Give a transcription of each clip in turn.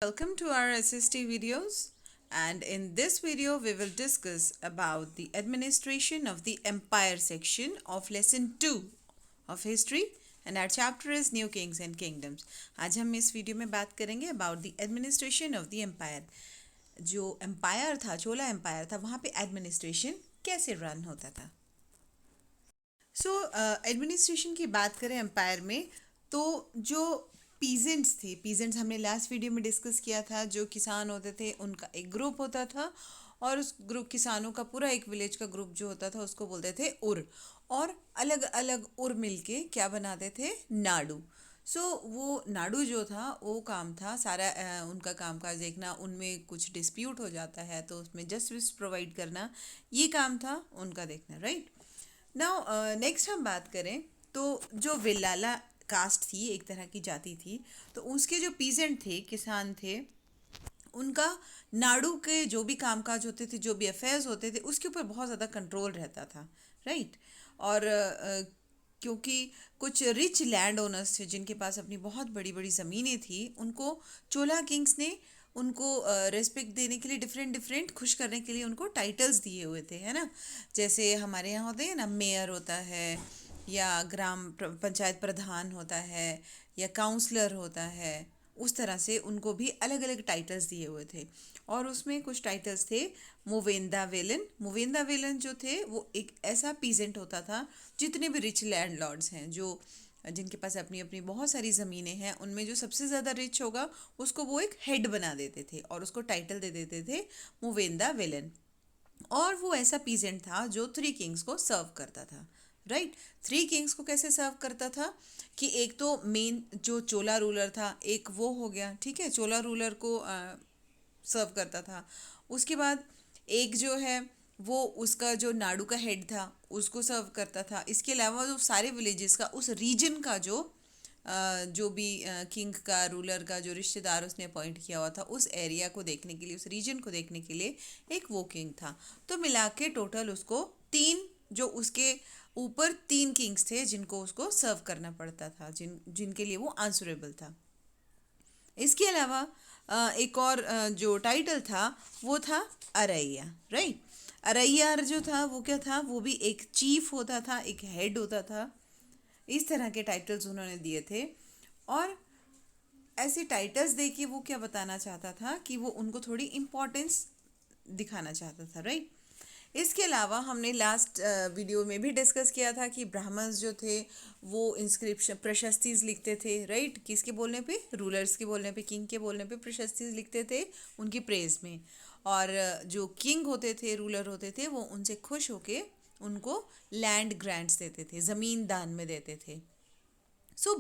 Welcome to our SST videos, and in this video we will discuss about the administration of the empire section of lesson 2 of history, and our chapter is New Kings and Kingdoms. आज हम इस video में बात करेंगे about the administration of the empire. जो empire था, चोला empire था, वहाँ पे administration कैसे run होता था. सो एडमिनिस्ट्रेशन की बात करें एम्पायर में, तो जो पीजेंट्स थे, पीजेंट्स हमने लास्ट वीडियो में डिस्कस किया था, जो किसान होते थे उनका एक ग्रुप होता था, और उस ग्रुप किसानों का पूरा एक विलेज का ग्रुप जो होता था उसको बोलते थे उर, और अलग अलग उर मिलके क्या बनाते थे, नाडू. वो नाडू जो था वो काम था सारा, उनका कामकाज देखना, उनमें कुछ डिस्प्यूट हो जाता है तो उसमें जस्टिस प्रोवाइड करना, ये काम था उनका देखना, राइट. नाउ नेक्स्ट हम बात करें तो जो विलाला कास्ट थी, एक तरह की जाति थी, तो उसके जो पीजेंट थे, किसान थे, उनका नाडू के जो भी कामकाज होते थे, जो भी अफेयर्स होते थे, उसके ऊपर बहुत ज़्यादा कंट्रोल रहता था, राइट. और क्योंकि कुछ रिच लैंड ओनर्स थे जिनके पास अपनी बहुत बड़ी बड़ी ज़मीनें थी, उनको चोला किंग्स ने उनको रेस्पेक्ट देने के लिए, डिफरेंट डिफरेंट खुश करने के लिए उनको टाइटल्स दिए हुए थे, है ना. जैसे हमारे यहाँ होते हैं ना, मेयर होता है, या पंचायत प्रधान होता है, या काउंसलर होता है. उस तरह से उनको भी अलग अलग टाइटल्स दिए हुए थे. और उसमें कुछ टाइटल्स थे. मुवेंदा वेलन जो थे वो एक ऐसा पीजेंट होता था, जितने भी रिच लैंड लॉर्ड्स हैं, जो जिनके पास अपनी अपनी बहुत सारी ज़मीनें हैं, उनमें जो सबसे ज़्यादा रिच होगा उसको वो एक हेड बना देते थे और उसको टाइटल दे देते थे मुवेंदा वेलन. और वो ऐसा पीजेंट था जो थ्री किंग्स को सर्व करता था, राइट. थ्री किंग्स को कैसे सर्व करता था कि एक तो मेन जो चोला रूलर था, एक वो हो गया, ठीक है, चोला रूलर को सर्व करता था. उसके बाद एक जो है वो उसका जो नाडू का हेड था उसको सर्व करता था. इसके अलावा जो सारे विलेजेस का, उस रीजन का जो भी किंग का, रूलर का जो रिश्तेदार उसने अपॉइंट किया हुआ था, उस एरिया को देखने के लिए, उस रीजन को देखने के लिए एक वो किंग था. तो मिला के टोटल उसको तीन, जो उसके ऊपर तीन किंग्स थे जिनको उसको सर्व करना पड़ता था, जिनके लिए वो आंसरेबल था. इसके अलावा एक और जो टाइटल था वो था अरैया, राइट. अरैया जो था वो क्या था, वो भी एक चीफ होता था, एक हेड होता था. इस तरह के टाइटल्स उन्होंने दिए थे. और ऐसे टाइटल्स दे के वो क्या बताना चाहता था कि वो उनको थोड़ी इम्पोर्टेंस दिखाना चाहता था, राइट. इसके अलावा हमने लास्ट वीडियो में भी डिस्कस किया था कि ब्राह्मण्स जो थे वो इंस्क्रिप्शन, प्रशस्तिज लिखते थे, राइट. किसके बोलने पे, रूलर्स के बोलने पे, किंग के बोलने पे प्रशस्तिज लिखते थे उनकी प्रेज में. और जो किंग होते थे, रूलर होते थे, वो उनसे खुश होके उनको लैंड ग्रांट्स देते थे, ज़मीन दान में देते थे.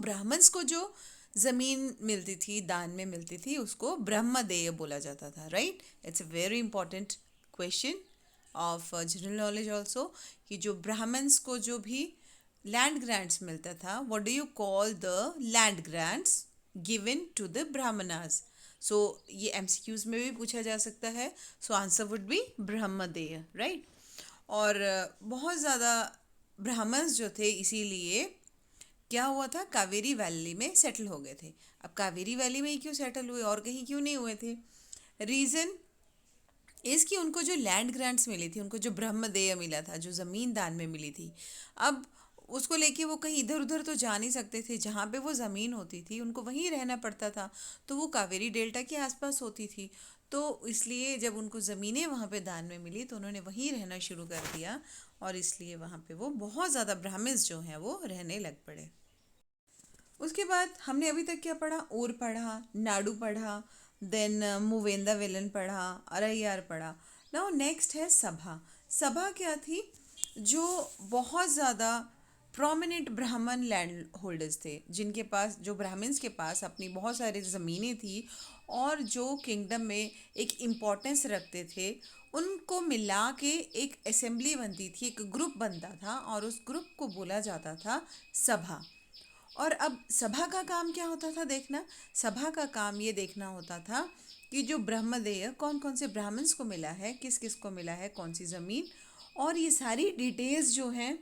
ब्राह्मण्स को जो ज़मीन मिलती थी, दान में मिलती थी, उसको ब्रह्मदेय बोला जाता था, right. It's a very important question of general knowledge also, कि जो ब्राह्मण्स को जो भी लैंड ग्रांट्स मिलता था, what do you call the land grants given to the Brahmanas. So ये एमसीक्यूज में भी पूछा जा सकता है. Answer would be brahmadeya, right. और बहुत ज़्यादा ब्राह्मण्स जो थे, इसीलिए क्या हुआ था, कावेरी वैली में सेटल हो गए थे. अब कावेरी वैली में ही क्यों सेटल हुए, और कहीं क्यों नहीं हुए थे? रीज़न इसकी, उनको जो लैंड ग्रांट्स मिली थी, उनको जो ब्रह्मदेय मिला था, जो ज़मीन दान में मिली थी, अब उसको लेके वो कहीं इधर उधर तो जा नहीं सकते थे. जहाँ पे वो ज़मीन होती थी उनको वहीं रहना पड़ता था. तो वो कावेरी डेल्टा के आसपास होती थी, तो इसलिए जब उनको ज़मीनें वहाँ पे दान में मिली तो उन्होंने वहीं रहना शुरू कर दिया, और इसलिए वहाँ पे वो बहुत ज़्यादा ब्राह्मण्स जो हैं वो रहने लग पड़े. उसके बाद हमने अभी तक क्या पढ़ा, ऊर पढ़ा, नाडू पढ़ा, देन मुवेंदा विलन पढ़ा, अरैयार पढ़ा. नाउ नेक्स्ट है सभा. सभा क्या थी, जो बहुत ज़्यादा प्रोमिनेंट ब्राह्मण लैंड होल्डर्स थे, जिनके पास, जो ब्राह्मण्स के पास अपनी बहुत सारी ज़मीनें थी, और जो किंगडम में एक इम्पोर्टेंस रखते थे, उनको मिला के एक असेंबली बनती थी, एक ग्रुप बनता था, और उस ग्रुप को बोला जाता था सभा. और अब सभा का काम क्या होता था देखना, सभा का काम ये देखना होता था कि जो ब्रह्मदेय कौन कौन से ब्राह्मण्स को मिला है, किस किस को मिला है, कौन सी ज़मीन, और ये सारी डिटेल्स जो हैं.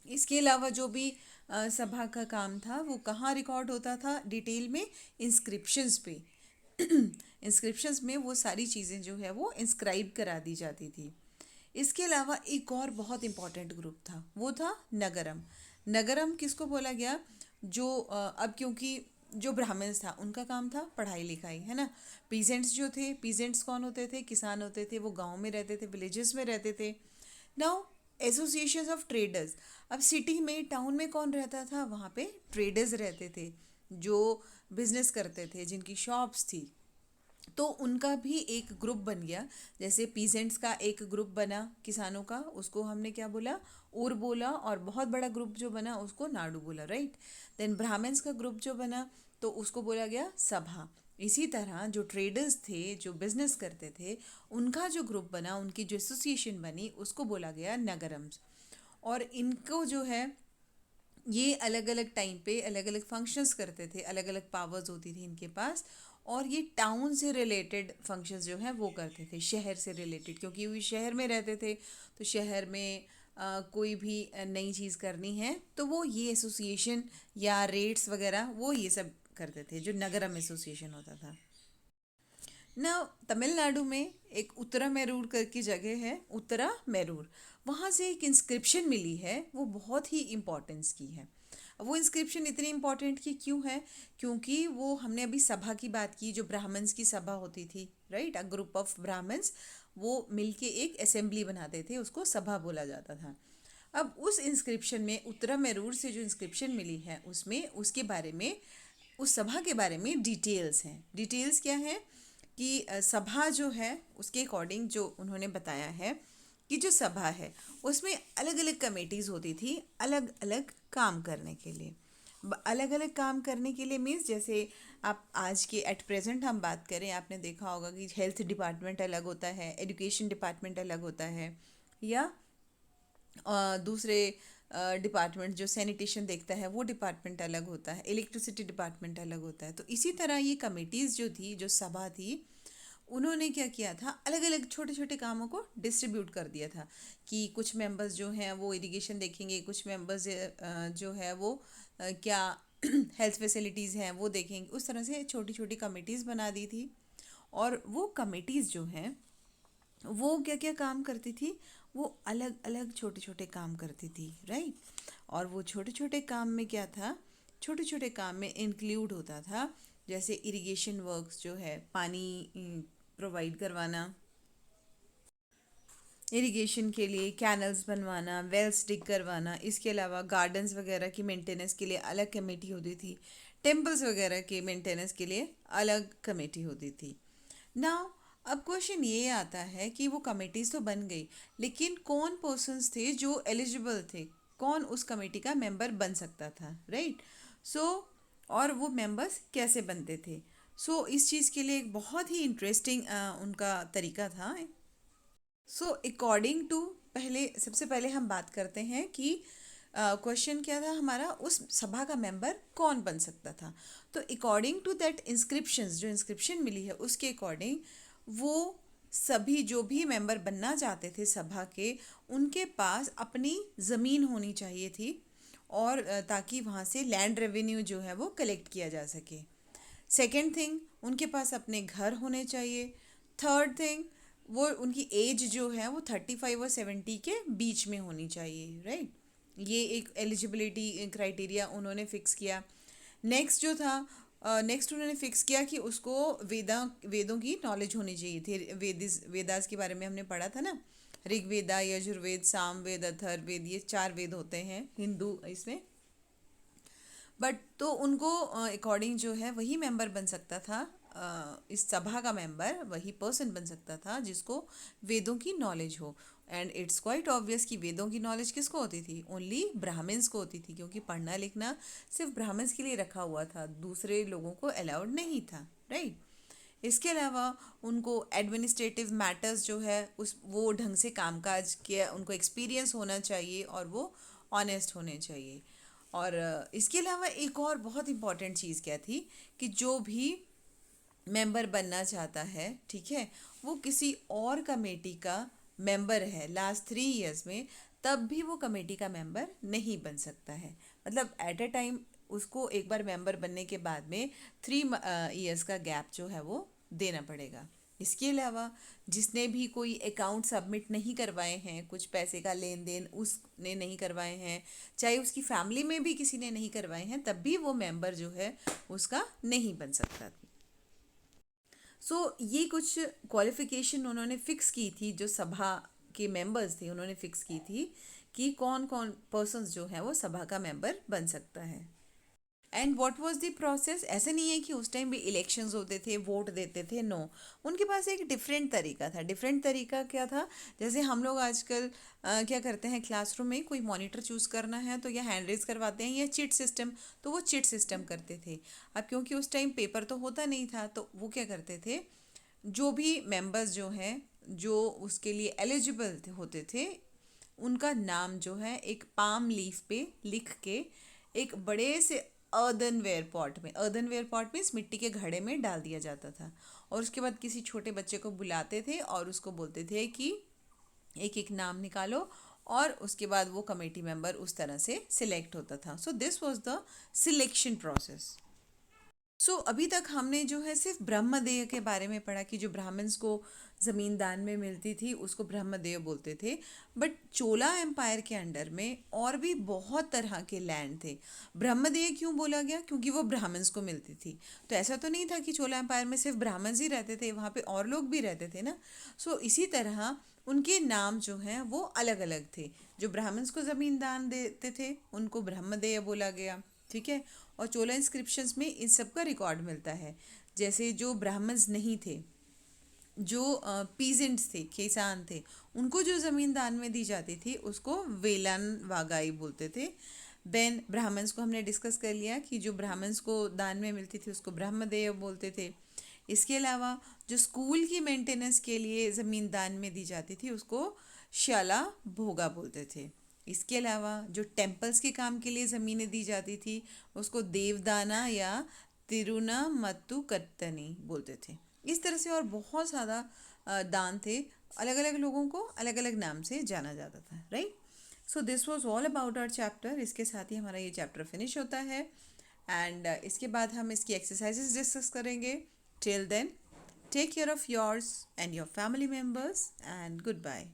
इसके अलावा जो भी सभा का काम था वो कहाँ रिकॉर्ड होता था डिटेल में, इंस्क्रिप्शंस पे. इंस्क्रिप्शंस में वो सारी चीज़ें जो है वो इंस्क्राइब करा दी जाती थी। इसके अलावा एक और बहुत इंपॉर्टेंट ग्रुप था, वो था नगरम। नगरम किसको बोला गया? जो अब क्योंकि जो ब्राह्मण्स था उनका काम था पढ़ाई लिखाई, है ना। पीजेंट्स जो थे, पीजेंट्स कौन होते थे? किसान होते थे, वो गांव में रहते थे, विलेजेस में रहते थे। Now associations of traders. अब सिटी में, टाउन में कौन रहता था? वहाँ पे ट्रेडर्स रहते थे जो बिजनेस करते थे, जिनकी शॉप्स थी। तो उनका भी एक ग्रुप बन गया। जैसे पीजेंट्स का एक ग्रुप बना किसानों का, उसको हमने क्या बोला? उर बोला। और बहुत बड़ा ग्रुप जो बना उसको नाडू बोला, राइट। देन ब्राह्मण्स का ग्रुप जो बना तो उसको बोला गया सभा। इसी तरह जो ट्रेडर्स थे, जो बिजनेस करते थे, उनका जो ग्रुप बना, उनकी जो एसोसिएशन बनी, उसको बोला गया नगरम्स। और इनको जो है ये अलग अलग टाइम पे अलग अलग फंक्शंस करते थे, अलग अलग पावर्स होती थी इनके पास। और ये टाउन से रिलेटेड फंक्शंस जो है वो करते थे, शहर से रिलेटेड, क्योंकि वो शहर में रहते थे। तो शहर में कोई भी नई चीज़ करनी है तो वो ये एसोसिएशन या रेट्स वगैरह वो ये सब करते थे, जो नगरम एसोसिएशन होता था ना। तमिलनाडु में एक उत्तरा मेरूर करके जगह है, उत्तरा मेरूर। वहाँ से एक इंस्क्रिप्शन मिली है, वो बहुत ही इम्पोर्टेंस की है। वो इंस्क्रिप्शन इतनी इम्पोर्टेंट की क्यों है? क्योंकि वो, हमने अभी सभा की बात की, जो ब्राह्मण्स की सभा होती थी, right. A group of Brahmins वो मिलके एक असेंबली बनाते थे, उसको सभा बोला जाता था। अब उस इंस्क्रिप्शन में, उत्तरा मेरूर से जो इंस्क्रिप्शन मिली है, उसमें उसके बारे में, उस सभा के बारे में डिटेल्स हैं। डिटेल्स क्या है? कि सभा जो है उसके अकॉर्डिंग जो उन्होंने बताया है कि जो सभा है उसमें अलग अलग कमेटीज़ होती थी, अलग अलग काम करने के लिए। अलग अलग काम करने के लिए मीन्स, जैसे आप आज के एट प्रेजेंट हम बात करें, आपने देखा होगा कि हेल्थ डिपार्टमेंट अलग होता है, एजुकेशन डिपार्टमेंट अलग होता है, या दूसरे डिपार्टमेंट जो सैनिटेशन देखता है वो डिपार्टमेंट अलग होता है, इलेक्ट्रिसिटी डिपार्टमेंट अलग होता है। तो इसी तरह ये कमेटीज़ जो थी, जो सभा थी, उन्होंने क्या किया था? अलग अलग छोटे छोटे कामों को डिस्ट्रीब्यूट कर दिया था कि कुछ मेंबर्स जो हैं वो इरिगेशन देखेंगे, कुछ मेंबर्स जो है वो क्या हेल्थ फैसिलिटीज़ हैं वो देखेंगे। उस तरह से छोटी छोटी कमेटीज़ बना दी थी। और वो कमेटीज़ जो हैं वो क्या क्या काम करती थी? वो अलग अलग छोटे छोटे काम करती थी, राइट। और वो छोटे छोटे काम में क्या था? छोटे छोटे काम में इंक्लूड होता था, जैसे इरिगेशन वर्क्स जो है, पानी प्रोवाइड करवाना, इरिगेशन के लिए कैनल्स बनवाना, वेल्स डिग करवाना। इसके अलावा गार्डन्स वगैरह की मेंटेनेंस के लिए अलग कमेटी होती थी, टेम्पल्स वगैरह के मेंटेनेंस के लिए अलग कमेटी होती थी। नाउ अब क्वेश्चन ये आता है कि वो कमेटीज़ तो बन गई, लेकिन कौन पर्सन्स थे जो एलिजिबल थे? कौन उस कमेटी का मेंबर बन सकता था, राइट। सो और वो मेंबर्स कैसे बनते थे? सो इस चीज़ के लिए एक बहुत ही इंटरेस्टिंग उनका तरीका था। सो अकॉर्डिंग टू, पहले सबसे पहले हम बात करते हैं कि क्वेश्चन क्या था हमारा, उस सभा का मेंबर कौन बन सकता था। तो अकॉर्डिंग टू दैट इंस्क्रिप्शंस, जो इंस्क्रिप्शन मिली है उसके अकॉर्डिंग, वो सभी जो भी मेंबर बनना चाहते थे सभा के, उनके पास अपनी ज़मीन होनी चाहिए थी। और ताकि वहाँ से लैंड रेवेन्यू जो है वो कलेक्ट किया जा सके। सेकेंड थिंग, उनके पास अपने घर होने चाहिए। थर्ड थिंग, वो उनकी एज जो है वो 35 और 70 के बीच में होनी चाहिए, राइट। ये एक एलिजिबिलिटी क्राइटेरिया उन्होंने फिक्स किया। नेक्स्ट जो था, नेक्स्ट उन्होंने फिक्स किया कि उसको वेदों की नॉलेज होनी चाहिए थी। वेदास के बारे में हमने पढ़ा था ना, ऋग्वेदा, यजुर्वेद, सामवेद, अथर्ववेद, ये 4 वेद होते हैं हिंदू इसमें। बट तो उनको अकॉर्डिंग जो है वही मेंबर बन सकता था, इस सभा का मेंबर वही पर्सन बन सकता था जिसको वेदों की नॉलेज हो। एंड इट्स क्वाइट ऑब्वियस कि वेदों की नॉलेज किसको होती थी? ओनली ब्राह्मण्स को होती थी, क्योंकि पढ़ना लिखना सिर्फ ब्राह्मण्स के लिए रखा हुआ था, दूसरे लोगों को अलाउड नहीं था, राइट। इसके अलावा उनको एडमिनिस्ट्रेटिव मैटर्स जो है उस वो ढंग से कामकाज के उनको एक्सपीरियंस होना चाहिए, और वो ऑनेस्ट होने चाहिए। और इसके अलावा एक और बहुत इम्पॉर्टेंट चीज़ क्या थी कि जो भी मेंबर बनना चाहता है, ठीक है, वो किसी और कमेटी का मेंबर है लास्ट 3 इयर्स में, तब भी वो कमेटी का मेंबर नहीं बन सकता है। मतलब एट अ टाइम उसको एक बार मेंबर बनने के बाद में 3 इयर्स का गैप जो है वो देना पड़ेगा। इसके अलावा जिसने भी कोई अकाउंट सबमिट नहीं करवाए हैं, कुछ पैसे का लेन देन उसने नहीं करवाए हैं, चाहे उसकी फैमिली में भी किसी ने नहीं करवाए हैं, तब भी वो मेंबर जो है उसका नहीं बन सकता। ये कुछ क्वालिफिकेशन उन्होंने फिक्स की थी, जो सभा के मेंबर्स थे उन्होंने फिक्स की थी कि कौन कौन पर्सन्स जो है वो सभा का मेंबर बन सकता है। And what was the process? ऐसे नहीं है कि उस टाइम भी इलेक्शंस होते थे, वोट देते थे, नो। उनके पास एक डिफरेंट तरीका था। डिफरेंट तरीका क्या था? जैसे हम लोग आजकल क्या करते हैं, क्लासरूम में कोई मॉनिटर चूज़ करना है तो या हैंड रेज करवाते हैं या चिट सिस्टम, तो वो चिट सिस्टम करते थे। अब क्योंकि उस टाइम पेपर तो होता नहीं था, तो वो क्या करते थे, जो भी मेंबर्स जो हैं जो उसके लिए एलिजिबल होते थे, उनका नाम जो है एक पाम लीफ पे लिख के एक बड़े से अर्दनवेयर पॉट में, अर्दनवेयर पॉट मीन्स मिट्टी के घड़े में डाल दिया जाता था। और उसके बाद किसी छोटे बच्चे को बुलाते थे और उसको बोलते थे कि एक एक नाम निकालो, और उसके बाद वो कमेटी मेंबर उस तरह से सिलेक्ट होता था। So this was the selection process. अभी तक हमने जो है सिर्फ ब्रह्मदेय के बारे में पढ़ा कि जो ब्राह्मण्स को ज़मीन दान में मिलती थी उसको ब्रह्मदेय बोलते थे। बट चोला एम्पायर के अंडर में और भी बहुत तरह के लैंड थे। ब्रह्मदेय क्यों बोला गया? क्योंकि वो ब्राह्मण्स को मिलती थी। तो ऐसा तो नहीं था कि चोला एम्पायर में सिर्फ ब्राह्मण्स ही रहते थे, वहाँ पे और लोग भी रहते थे ना। इसी तरह उनके नाम जो हैं वो अलग अलग थे। जो ब्राह्मण्स को ज़मीन दान देते थे उनको ब्रह्मदेय बोला गया, ठीक है। और चोला इंस्क्रिप्शंस में इन सब का रिकॉर्ड मिलता है। जैसे जो ब्राह्मण्स नहीं थे, जो पीजेंट्स थे, किसान थे, उनको जो ज़मीन दान में दी जाती थी उसको वेलन वागाई बोलते थे। देन ब्राह्मण्स को हमने डिस्कस कर लिया कि जो ब्राह्मण्स को दान में मिलती थी उसको ब्रह्मदेय बोलते थे। इसके अलावा जो स्कूल की मेंटेनेंस के लिए ज़मीन दान में दी जाती थी उसको शाला भोगा बोलते थे। इसके अलावा जो टेम्पल्स के काम के लिए ज़मीनें दी जाती थी उसको देवदाना या तिरुनामत्तु कत्तनी बोलते थे। इस तरह से और बहुत ज़्यादा दान थे। अलग अलग लोगों को अलग अलग नाम से जाना जाता था, right. This was all about our chapter. इसके साथ ही हमारा ये चैप्टर फिनिश होता है। एंड इसके बाद हम इसकी एक्सरसाइजेस डिस्कस करेंगे। Till then, take care of yours and your family members and good bye.